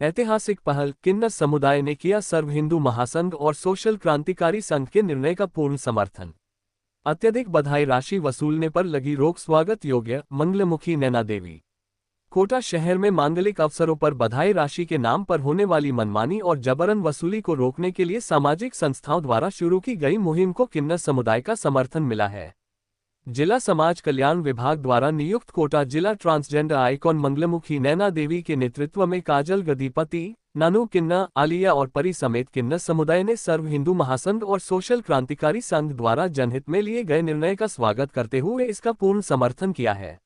ऐतिहासिक पहल, किन्नर समुदाय ने किया सर्व हिंदू महासंघ और सोशल क्रांतिकारी संघ के निर्णय का पूर्ण समर्थन। अत्यधिक बधाई राशि वसूलने पर लगी रोक, स्वागत योग्य, मंगलमुखी नैना देवी। कोटा शहर में मांगलिक अवसरों पर बधाई राशि के नाम पर होने वाली मनमानी और जबरन वसूली को रोकने के लिए सामाजिक संस्थाओं द्वारा शुरू की गई मुहिम को किन्नर समुदाय का समर्थन मिला है। जिला समाज कल्याण विभाग द्वारा नियुक्त कोटा जिला ट्रांसजेंडर आइकॉन मंगलमुखी नैना देवी के नेतृत्व में काजल गदीपति, नानू किन्नर, आलिया और परी समेत किन्नर समुदाय ने सर्व हिंदू महासंघ और सोशल क्रांतिकारी संघ द्वारा जनहित में लिए गए निर्णय का स्वागत करते हुए इसका पूर्ण समर्थन किया है।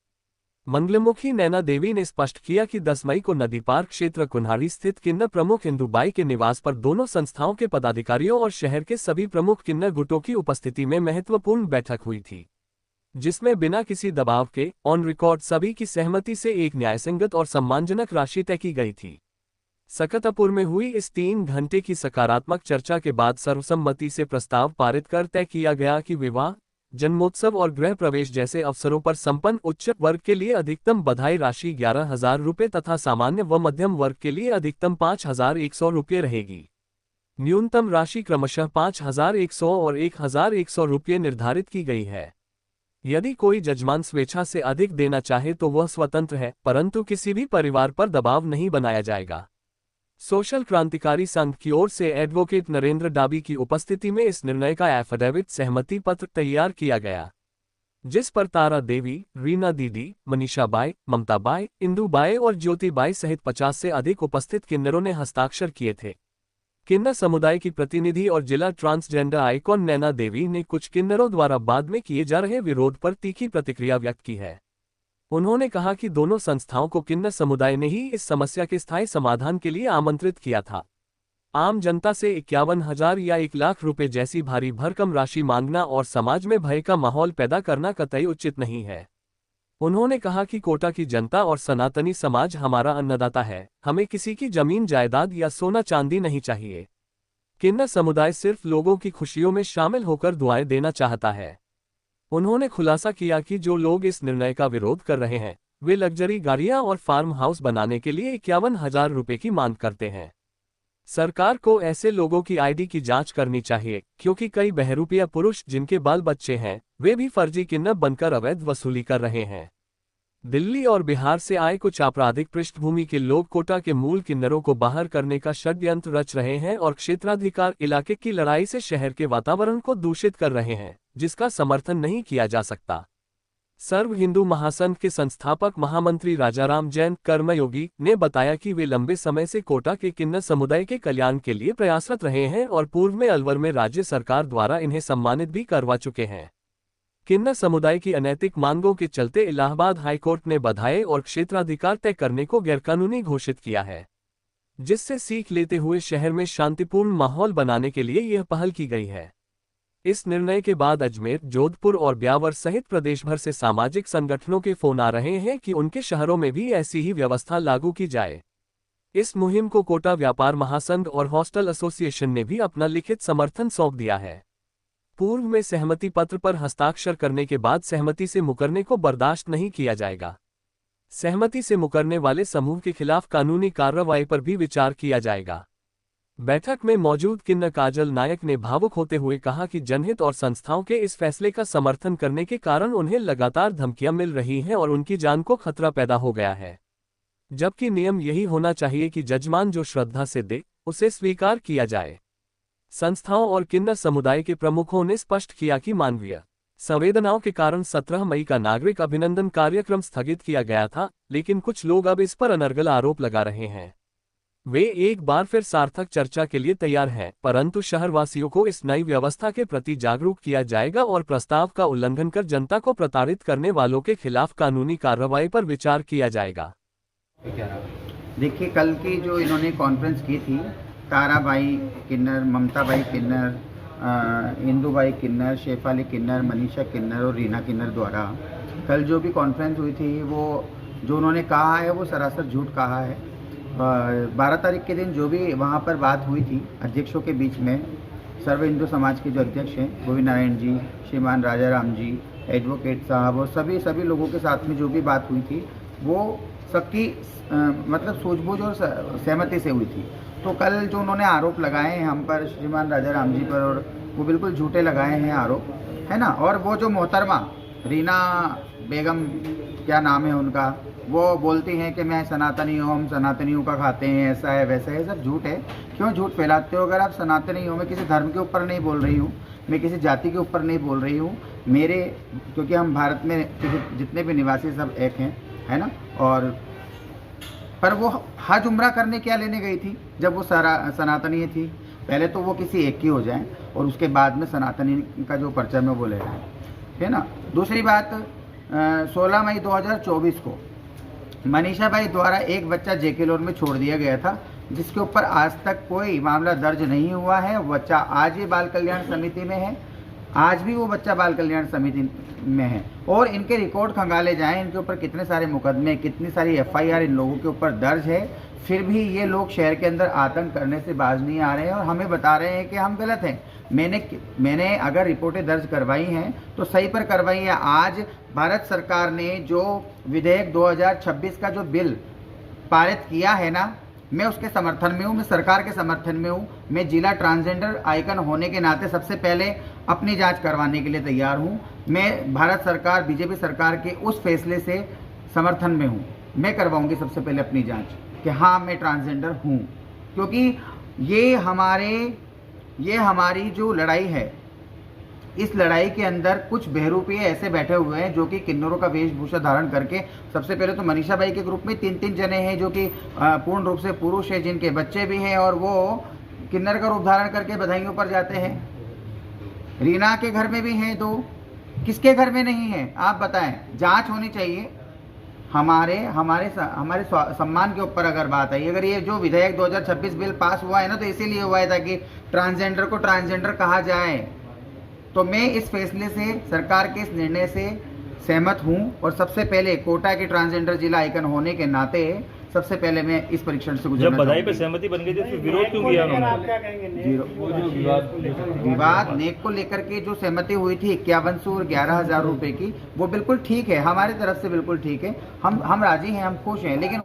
मंगलमुखी नैना देवी ने स्पष्ट किया कि 10 मई को नदी पार्क क्षेत्र कुन्हाड़ी स्थित किन्नर प्रमुख इंदुबाई के निवास पर दोनों संस्थाओं के पदाधिकारियों और शहर के सभी प्रमुख किन्नर गुटों की उपस्थिति में महत्वपूर्ण बैठक हुई थी, जिसमें बिना किसी दबाव के ऑन रिकॉर्ड सभी की सहमति से एक न्यायसंगत और सम्मानजनक राशि तय की गई थी। सकतपुर में हुई इस 3 घंटे की सकारात्मक चर्चा के बाद सर्वसम्मति से प्रस्ताव पारित कर तय किया गया कि विवाह, जन्मोत्सव और गृह प्रवेश जैसे अवसरों पर संपन्न उच्च वर्ग के लिए अधिकतम बधाई राशि 11,000 रुपये तथा सामान्य व मध्यम वर्ग के लिए अधिकतम 5,100 रुपये रहेगी। न्यूनतम राशि क्रमशः 5,100 और 1,100 रुपये निर्धारित की गई है। यदि कोई जजमान स्वेच्छा से अधिक देना चाहे तो वह स्वतंत्र है, परंतु किसी भी परिवार पर दबाव नहीं बनाया जाएगा। सोशल क्रांतिकारी संघ की ओर से एडवोकेट नरेंद्र डाबी की उपस्थिति में इस निर्णय का एफिडेविट सहमति पत्र तैयार किया गया, जिस पर तारा देवी, रीना दीदी, मनीषा बाई, ममता बाई, इंदु बाई और ज्योति बाई सहित 50 से अधिक उपस्थित किन्नरों ने हस्ताक्षर किए थे। किन्नर समुदाय की प्रतिनिधि और जिला ट्रांसजेंडर आइकॉन नैना देवी ने कुछ किन्नरों द्वारा बाद में किए जा रहे विरोध पर तीखी प्रतिक्रिया व्यक्त की है। उन्होंने कहा कि दोनों संस्थाओं को किन्नर समुदाय ने ही इस समस्या के स्थायी समाधान के लिए आमंत्रित किया था। आम जनता से 51,000 या 1 लाख रुपए जैसी भारी भरकम राशि मांगना और समाज में भय का माहौल पैदा करना कतई उचित नहीं है। उन्होंने कहा कि कोटा की जनता और सनातनी समाज हमारा अन्नदाता है, हमें किसी की जमीन जायदाद या सोना चांदी नहीं चाहिए। किन्नर समुदाय सिर्फ लोगों की खुशियों में शामिल होकर दुआएं देना चाहता है। उन्होंने खुलासा किया कि जो लोग इस निर्णय का विरोध कर रहे हैं, वे लग्जरी गाड़ियां और फार्म हाउस बनाने के लिए 51,000 रुपये की मांग करते हैं। सरकार को ऐसे लोगों की आईडी की जांच करनी चाहिए, क्योंकि कई बहरूपिया पुरुष जिनके बाल बच्चे हैं, वे भी फर्जी किन्नर बनकर अवैध वसूली कर रहे हैं। दिल्ली और बिहार से आए कुछ आपराधिक पृष्ठभूमि के लोग कोटा के मूल किन्नरों को बाहर करने का षड्यंत्र रच रहे हैं और क्षेत्राधिकार इलाके की लड़ाई से शहर के वातावरण को दूषित कर रहे हैं, जिसका समर्थन नहीं किया जा सकता। सर्व हिंदू महासंघ के संस्थापक महामंत्री राजाराम जैन कर्मयोगी ने बताया कि वे लंबे समय से कोटा के किन्नर समुदाय के कल्याण के लिए प्रयासरत रहे हैं और पूर्व में अलवर में राज्य सरकार द्वारा इन्हें सम्मानित भी करवा चुके हैं। किन्नर समुदाय की अनैतिक मांगों के चलते इलाहाबाद हाईकोर्ट ने बधाई और क्षेत्राधिकार तय करने को गैरकानूनी घोषित किया है, जिससे सीख लेते हुए शहर में शांतिपूर्ण माहौल बनाने के लिए यह पहल की गई है। इस निर्णय के बाद अजमेर, जोधपुर और ब्यावर सहित प्रदेश भर से सामाजिक संगठनों के फोन आ रहे हैं कि उनके शहरों में भी ऐसी ही व्यवस्था लागू की जाए। इस मुहिम को कोटा व्यापार महासंघ और हॉस्टल एसोसिएशन ने भी अपना लिखित समर्थन सौंप दिया है। पूर्व में सहमति पत्र पर हस्ताक्षर करने के बाद सहमति से मुकरने को बर्दाश्त नहीं किया जाएगा। सहमति से मुकरने वाले समूह के खिलाफ कानूनी कार्रवाई पर भी विचार किया जाएगा। बैठक में मौजूद किन्नर काजल नायक ने भावुक होते हुए कहा कि जनहित और संस्थाओं के इस फैसले का समर्थन करने के कारण उन्हें लगातार धमकियां मिल रही हैं और उनकी जान को खतरा पैदा हो गया है, जबकि नियम यही होना चाहिए कि जजमान जो श्रद्धा से दे, उसे स्वीकार किया जाए। संस्थाओं और किन्नर समुदाय के प्रमुखों ने स्पष्ट किया कि मानवीय संवेदनाओं के कारण 17 मई का नागरिक अभिनंदन कार्यक्रम स्थगित किया गया था, लेकिन कुछ लोग अब इस पर अनर्गल आरोप लगा रहे हैं। वे एक बार फिर सार्थक चर्चा के लिए तैयार हैं, परंतु शहरवासियों को इस नई व्यवस्था के प्रति जागरूक किया जाएगा और प्रस्ताव का उल्लंघन कर जनता को प्रताड़ित करने वालों के खिलाफ कानूनी कार्रवाई पर विचार किया जाएगा। देखिए, कल की जो इन्होंने कॉन्फ्रेंस की थी, तारा बाई किन्नर, ममता बाई किन्नर, इंदु बाई किन्नर, शेफाली किन्नर, मनीषा किन्नर और रीना किन्नर द्वारा कल जो भी कॉन्फ्रेंस हुई थी, वो जो उन्होंने कहा है वो सरासर झूठ कहा है। 12 तारीख के दिन जो भी वहाँ पर बात हुई थी अध्यक्षों के बीच में, सर्व हिंदू समाज के जो अध्यक्ष हैं गोविंद नारायण जी, श्रीमान राजाराम जी, एडवोकेट साहब और सभी लोगों के साथ में जो भी बात हुई थी, वो सबकी मतलब सूझबूझ और सहमति से हुई थी। तो कल जो उन्होंने आरोप लगाए हैं हम पर, श्रीमान राजा राम जी पर, और वो बिल्कुल झूठे लगाए हैं आरोप, है ना। और वो जो मोहतरमा रीना बेगम, क्या नाम है उनका, वो बोलती हैं कि मैं सनातनी हूँ, हम सनातनियों का खाते हैं, ऐसा है वैसा है, सब झूठ है। क्यों झूठ फैलाते हो? अगर आप सनातनी हो, मैं किसी धर्म के ऊपर नहीं बोल रही हूँ, मैं किसी जाति के ऊपर नहीं बोल रही हूँ, मेरे, क्योंकि हम भारत में जितने भी निवासी सब एक हैं, है ना। और पर वो हज उम्रा करने क्या लेने गई थी जब वो सनातनी थी? पहले तो वो किसी एक की हो जाए और उसके बाद में सनातनी का जो परचम है वो ले जाए, है ना। दूसरी बात, 16 मई 2024 को मनीषा बाई द्वारा एक बच्चा जेके लोन में छोड़ दिया गया था, जिसके ऊपर आज तक कोई मामला दर्ज नहीं हुआ है। वो बच्चा आज भी बाल कल्याण समिति में है, आज भी वो बच्चा बाल कल्याण समिति में है। और इनके रिकॉर्ड खंगाले जाएं, इनके ऊपर कितने सारे मुकदमे, कितनी सारी एफआईआर इन लोगों के ऊपर दर्ज है, फिर भी ये लोग शहर के अंदर आतंक करने से बाज नहीं आ रहे हैं और हमें बता रहे हैं कि हम गलत हैं। मैंने अगर रिपोर्टें दर्ज करवाई हैं तो सही पर करवाई है। आज भारत सरकार ने जो विधेयक 2026 का जो बिल पारित किया है ना, मैं उसके समर्थन में हूँ, मैं सरकार के समर्थन में हूँ। मैं जिला ट्रांसजेंडर आइकन होने के नाते सबसे पहले अपनी जांच करवाने के लिए तैयार हूँ। मैं भारत सरकार, बीजेपी सरकार के उस फैसले से समर्थन में हूँ। मैं करवाऊँगी सबसे पहले अपनी जांच कि हाँ मैं ट्रांसजेंडर हूँ, क्योंकि ये हमारी जो लड़ाई है, इस लड़ाई के अंदर कुछ बहरूपिये ऐसे बैठे हुए हैं जो कि किन्नरों का वेशभूषा धारण करके, सबसे पहले तो मनीषा बाई के ग्रुप में 3 जने हैं जो कि पूर्ण रूप से पुरुष है, जिनके बच्चे भी हैं, और वो किन्नर का रूप धारण करके बधाइयों पर जाते हैं। रीना के घर में भी हैं 2, किसके घर में नहीं है आप बताएं? जांच होनी चाहिए। हमारे सम्मान के ऊपर अगर बात आई, अगर ये जो विधेयक 2026 बिल पास हुआ है ना, तो इसीलिए हुआ है ताकि ट्रांसजेंडर को ट्रांसजेंडर कहा जाए। तो मैं इस फैसले से, सरकार के इस निर्णय से सहमत हूं और सबसे पहले कोटा के ट्रांसजेंडर जिला आइकन होने के नाते सबसे पहले मैं इस परीक्षण से गुजरना जब बधाई पे सहमति बन गई थी तो विरोध क्यों किया उन्होंने? विवाद नेक को लेकर के जो सहमति हुई थी 51 और 11,000 रुपए की, वो बिल्कुल ठीक है, हमारी तरफ से बिल्कुल ठीक है। हम राजी हैं, हम खुश हैं। लेकिन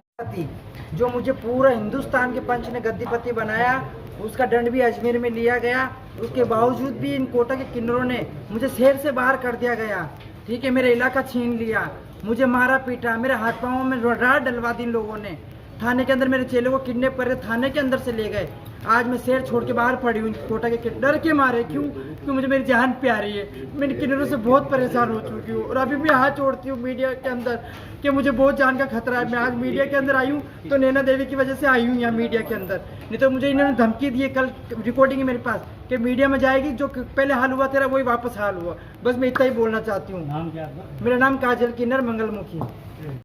जो मुझे पूरा हिंदुस्तान के पंच ने गद्दीपति बनाया, उसका दंड भी अजमेर में लिया गया, उसके बावजूद भी इन कोटा के किन्नरों ने मुझे शहर से बाहर कर दिया गया। ठीक है, मेरा इलाका छीन लिया, मुझे मारा पीटा, मेरे हाथ पाँव में राड डलवा दी इन लोगों ने। थाने के अंदर मेरे चेले को किडनैप कर थाने के अंदर से ले गए। आज मैं शहर छोड़ के बाहर पड़ी हूँ कोटा के डर के मारे। क्यों मुझे मेरी जान प्यारी है। मैं किन्नरों से बहुत परेशान हो चुकी हूँ और अभी भी हाथ जोड़ती हूँ मीडिया के अंदर कि मुझे बहुत जान का खतरा है। मैं आज मीडिया के अंदर आई हूँ तो नैना देवी की वजह से आई हूँ यहाँ मीडिया के अंदर, नहीं तो मुझे इन्होंने धमकी दी है, कल रिकॉर्डिंग है मेरे पास, कि मीडिया में जाएगी, जो पहले हाल हुआ तेरा वही वापस हाल हुआ। बस मैं इतना ही बोलना चाहती हूँ। मेरा नाम काजल किन्नर मंगलमुखी।